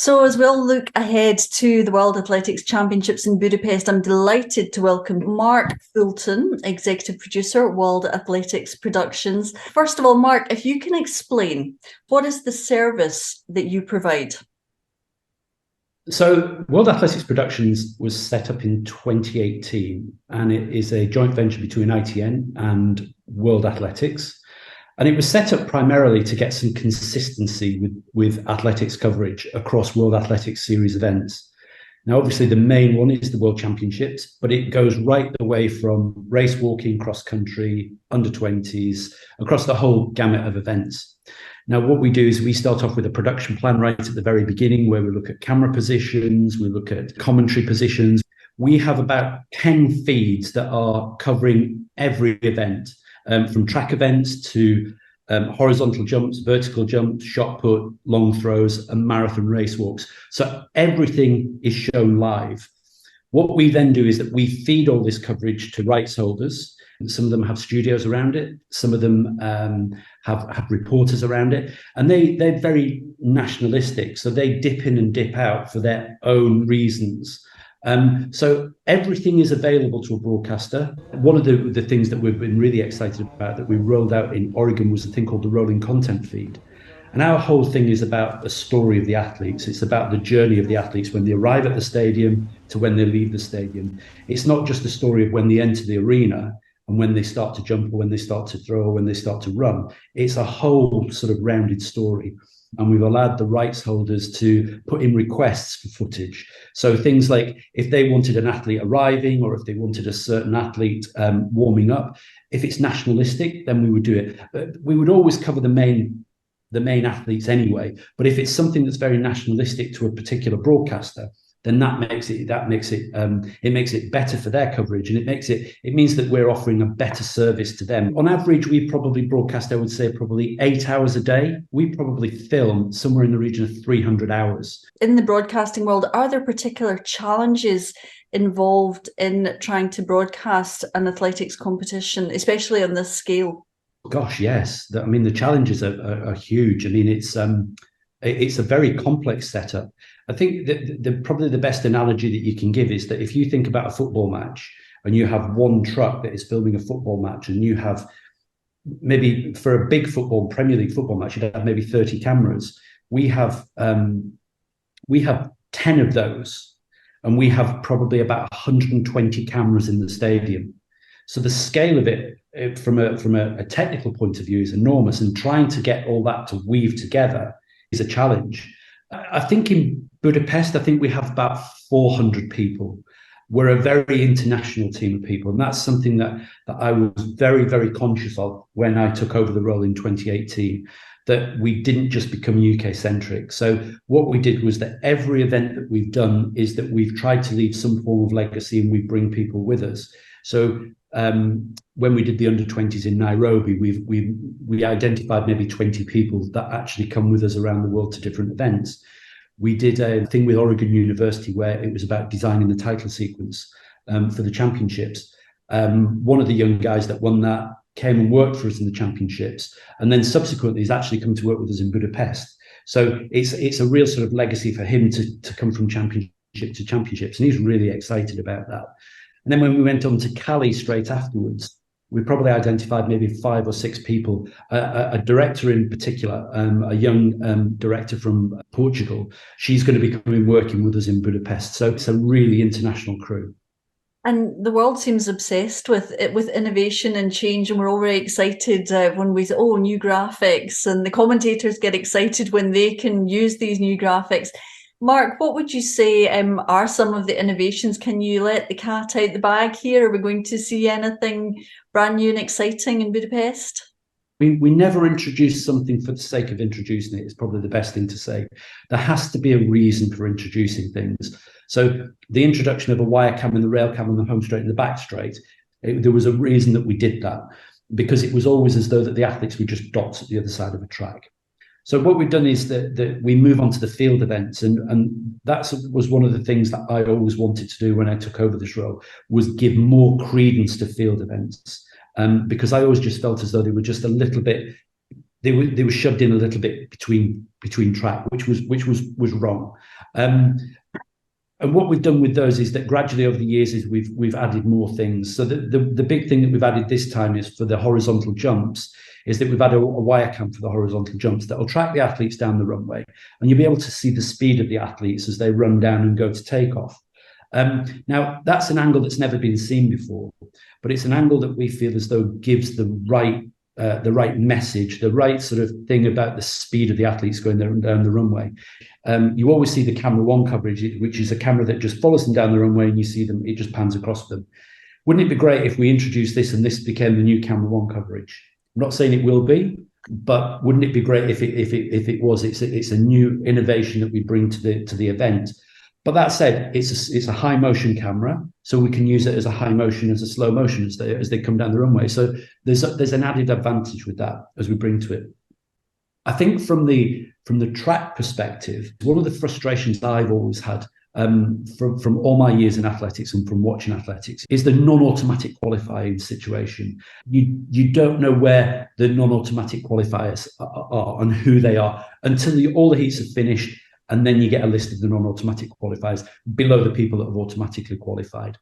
So, as we all look ahead to the World Athletics Championships in Budapest, I'm delighted to welcome Mark Fulton, Executive Producer at World Athletics Productions. First of all, Mark, if you can explain, what is the service that you provide? So, World Athletics Productions was set up in 2018, and it is a joint venture between ITN and World Athletics. And it was set up primarily to get some consistency with athletics coverage across World Athletics Series events. Now, obviously, the main one is the World Championships, but it goes right the way from race walking, cross country, under 20s, across the whole gamut of events. Now, what we do is we start off with a production plan right at the very beginning, where we look at camera positions, we look at commentary positions. We have about 10 feeds that are covering every event. From track events to horizontal jumps, vertical jumps, shot put, long throws, and marathon race walks. So everything is shown live. What we then do is that we feed all this coverage to rights holders. Some of them have studios around it. Some of them have reporters around it. And they're very nationalistic. So they dip in and dip out for their own reasons. So everything is available to a broadcaster. One of the things that we've been really excited about that we rolled out in Oregon was a thing called the rolling content feed. And our whole thing is about the story of the athletes. It's about the journey of the athletes when they arrive at the stadium to when they leave the stadium. It's not just the story of when they enter the arena and when they start to jump or when they start to throw or when they start to run. It's a whole sort of rounded story. And we've allowed the rights holders to put in requests for footage. So things like if they wanted an athlete arriving or if they wanted a certain athlete warming up, if it's nationalistic, then we would do it. But we would always cover the main athletes anyway. But if it's something that's very nationalistic to a particular broadcaster, then it makes it better for their coverage, and it means that we're offering a better service to them. On average, we probably broadcast, I would say, probably 8 hours a day. We probably film somewhere in the region of 300 hours. In the broadcasting world, are there particular challenges involved in trying to broadcast an athletics competition, especially on this scale? Gosh, yes. The challenges are huge. It's a very complex setup. I think that probably the best analogy that you can give is that if you think about a football match and you have one truck that is filming a football match, and you have maybe for a big Premier League football match, you'd have maybe 30 cameras. We have 10 of those, and we have probably about 120 cameras in the stadium. So the scale of it from a technical point of view is enormous, and trying to get all that to weave together is a challenge. I think in Budapest, we have about 400 people. We're a very international team of people, and that's something that I was very, very conscious of when I took over the role in 2018, that we didn't just become UK-centric. So what we did was that every event that we've done is that we've tried to leave some form of legacy, and we bring people with us. So when we did the under-20s in Nairobi, we identified maybe 20 people that actually come with us around the world to different events. We did a thing with Oregon University where it was about designing the title sequence for the championships. One of the young guys that won that came and worked for us in the championships, and then subsequently has actually come to work with us in Budapest. So it's a real sort of legacy for him to come from championship to championships, and he's really excited about that. And then when we went on to Cali straight afterwards, we probably identified maybe 5 or 6 people, a director in particular, a young director from Portugal. She's going to be coming working with us in Budapest. So it's a really international crew. And the world seems obsessed with innovation and change, and we're all very excited when we say, oh, new graphics, and the commentators get excited when they can use these new graphics. Mark, what would you say are some of the innovations? Can you let the cat out the bag here? Are we going to see anything brand new and exciting in Budapest? We never introduce something for the sake of introducing it. It's probably the best thing to say. There has to be a reason for introducing things. So the introduction of a wire cam and the rail cam on the home straight and the back straight, there was a reason that we did that, because it was always as though that the athletes were just dots at the other side of a track. So what we've done is that we move on to the field events, and that was one of the things that I always wanted to do when I took over this role, was give more credence to field events, because I always just felt as though they were just a little bit they were shoved in a little bit between track, which was wrong. And what we've done with those is that gradually over the years is we've added more things. So the big thing that we've added this time is for the horizontal jumps is that we've added a wire cam for the horizontal jumps that will track the athletes down the runway, and you'll be able to see the speed of the athletes as they run down and go to takeoff. Now that's an angle that's never been seen before, but it's an angle that we feel as though gives the right message, the right sort of thing about the speed of the athletes going down the runway. You always see the camera one coverage, which is a camera that just follows them down the runway, and you see them, it just pans across them. Wouldn't it be great if we introduced this and this became the new camera one coverage? I'm not saying it will be, but wouldn't it be great if it was? It's a new innovation that we bring to the event. But that said, it's a high motion camera, so we can use it as a high motion, as a slow motion as they come down the runway. So there's an added advantage with that as we bring to it. I think from the track perspective, one of the frustrations I've always had from all my years in athletics and from watching athletics is the non-automatic qualifying situation. You don't know where the non-automatic qualifiers are and who they are until all the heats are finished. And then you get a list of the non-automatic qualifiers below the people that have automatically qualified.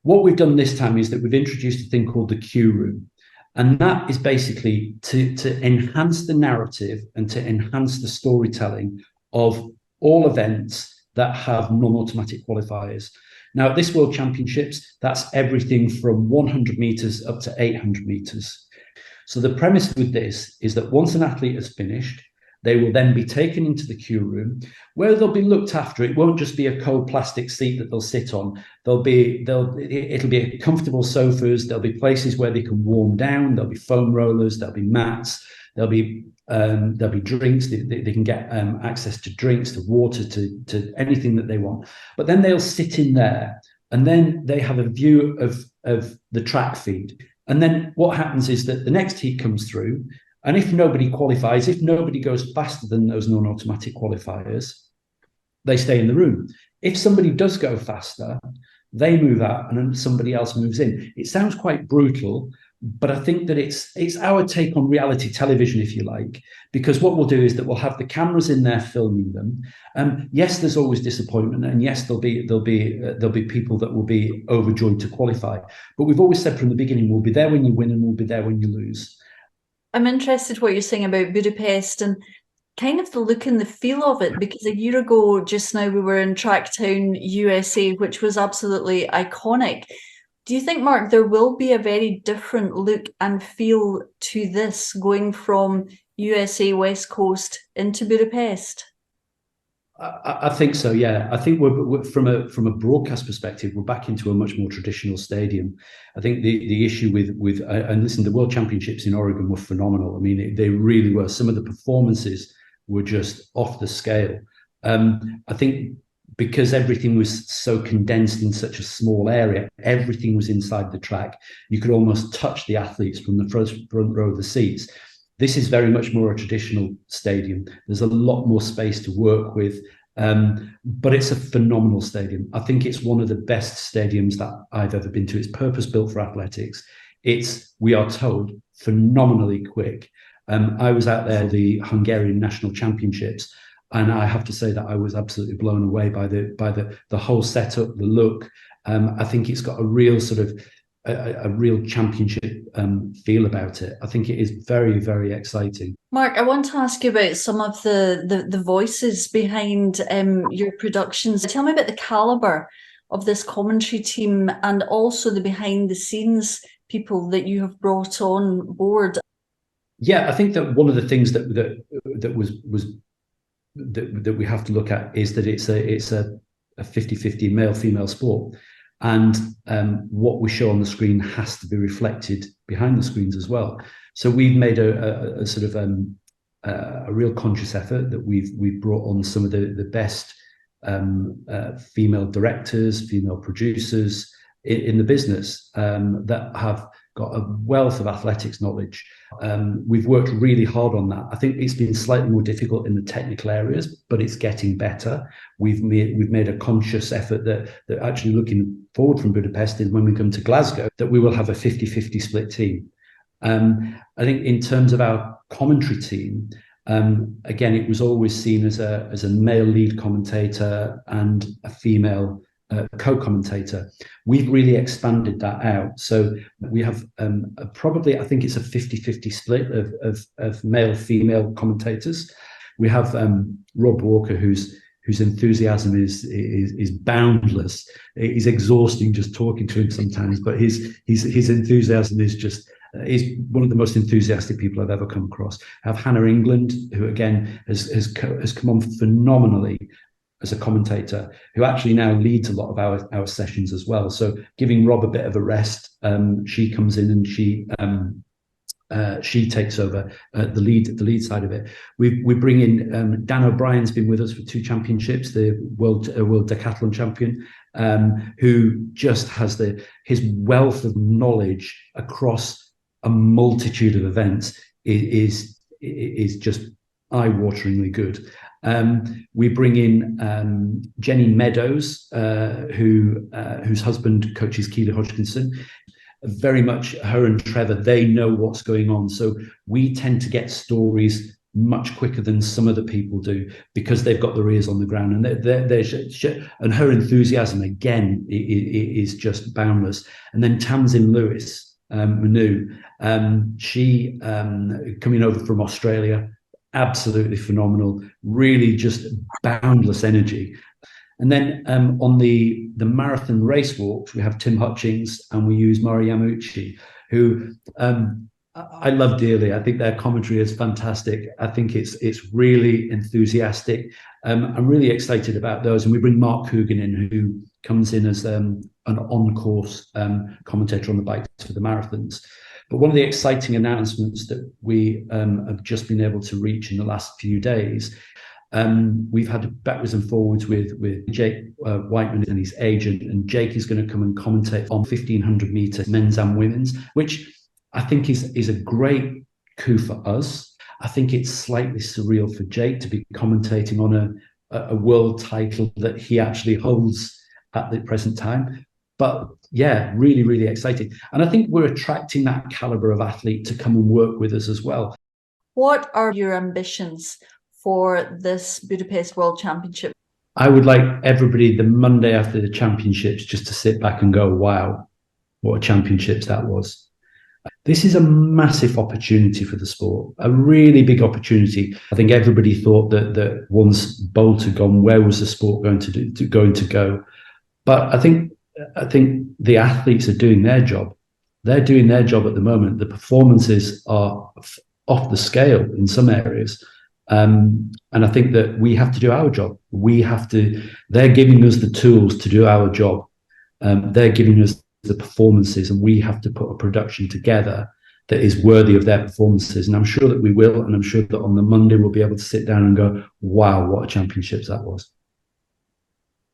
What we've done this time is that we've introduced a thing called the queue room. And that is basically to enhance the narrative and to enhance the storytelling of all events that have non-automatic qualifiers. Now, at this World Championships, that's everything from 100 meters up to 800 meters. So the premise with this is that once an athlete has finished, they will then be taken into the queue room where they'll be looked after. It won't just be a cold plastic seat that they'll sit on. It'll be comfortable sofas. There'll be places where they can warm down. There'll be foam rollers. There'll be mats. There'll be drinks. They can get access to drinks, to water, to anything that they want. But then they'll sit in there, and then they have a view of the track feed. And then what happens is that the next heat comes through. And if nobody qualifies, if nobody goes faster than those non-automatic qualifiers, they stay in the room. If somebody does go faster, they move out and then somebody else moves in. It sounds quite brutal, but I think that it's our take on reality television, if you like, because what we'll do is that we'll have the cameras in there filming them. Yes, there's always disappointment, and yes, there'll be people that will be overjoyed to qualify. But we've always said from the beginning, we'll be there when you win and we'll be there when you lose. I'm interested what you're saying about Budapest and kind of the look and the feel of it, because a year ago, just now, we were in Tracktown, USA, which was absolutely iconic. Do you think, Mark, there will be a very different look and feel to this going from USA West Coast into Budapest? I think so, yeah. I think we're from a broadcast perspective, we're back into a much more traditional stadium. I think the issue with and listen, the World Championships in Oregon were phenomenal. I mean, they really were. Some of the performances were just off the scale. I think because everything was so condensed in such a small area, everything was inside the track. You could almost touch the athletes from the front row of the seats. This is very much more a traditional stadium. There's a lot more space to work with, but it's a phenomenal stadium. I think it's one of the best stadiums that I've ever been to. It's purpose-built for athletics. It's, we are told, phenomenally quick. I was out there the Hungarian National Championships, and I have to say that I was absolutely blown away by the whole setup, the look. I think it's got a real sort of a real championship feel about it. I think it is very, very exciting. Mark, I want to ask you about some of the voices behind your productions. Tell me about the caliber of this commentary team and also the behind the scenes people that you have brought on board. Yeah, I think that one of the things that we have to look at is that it's a 50-50 male-female sport. And what we show on the screen has to be reflected behind the screens as well. So we've made a sort of a real conscious effort that we've brought on some of the best female directors, female producers in the business that have got a wealth of athletics knowledge. We've worked really hard on that. I think it's been slightly more difficult in the technical areas, but it's getting better. We've made a conscious effort that actually looking forward from Budapest is when we come to Glasgow, that we will have a 50-50 split team. I think in terms of our commentary team, again, it was always seen as a male lead commentator and a female co-commentator. We've really expanded that out. So we have probably, I think it's a 50-50 split of male-female commentators. We have Rob Walker, whose enthusiasm is boundless. It's exhausting just talking to him sometimes, but his enthusiasm is one of the most enthusiastic people I've ever come across. I have Hannah England, who again has come on phenomenally as a commentator, who actually now leads a lot of our sessions as well. So giving Rob a bit of a rest, she comes in and she takes over the lead side of it. We bring in Dan O'Brien's been with us for 2 championships, the world decathlon champion, who just has his wealth of knowledge across a multitude of events is just eye-wateringly good. We bring in Jenny Meadows, whose husband coaches Keely Hodgkinson. Very much her and Trevor, they know what's going on. So we tend to get stories much quicker than some other people do because they've got their ears on the ground. And and her enthusiasm, again, is just boundless. And then Tamsin Lewis, Manu, she coming over from Australia, absolutely phenomenal, really just boundless energy. And then on the marathon race walks, we have Tim Hutchings and we use Mari Yamauchi, who I love dearly. I think their commentary is fantastic. I think it's really enthusiastic. I'm really excited about those. And we bring Mark Coogan in, who comes in as an on-course commentator on the bikes for the marathons. But one of the exciting announcements that we have just been able to reach in the last few days, we've had backwards and forwards with Jake Whiteman and his agent, and Jake is going to come and commentate on 1500 meters men's and women's, which I think is a great coup for us. I think it's slightly surreal for Jake to be commentating on a world title that he actually holds at the present time. But yeah, really, really exciting. And I think we're attracting that caliber of athlete to come and work with us as well. What are your ambitions for this Budapest World Championship? I would like everybody the Monday after the championships just to sit back and go, wow, what a championships that was. This is a massive opportunity for the sport, a really big opportunity. I think everybody thought that once Bolt had gone, where was the sport going to go? But I think the athletes are doing their job. They're doing their job at the moment. The performances are off the scale in some areas. And I think that we have to do our job. They're giving us the tools to do our job. They're giving us the performances, and we have to put a production together that is worthy of their performances. And I'm sure that we will. And I'm sure that on the Monday, we'll be able to sit down and go, wow, what a championships that was.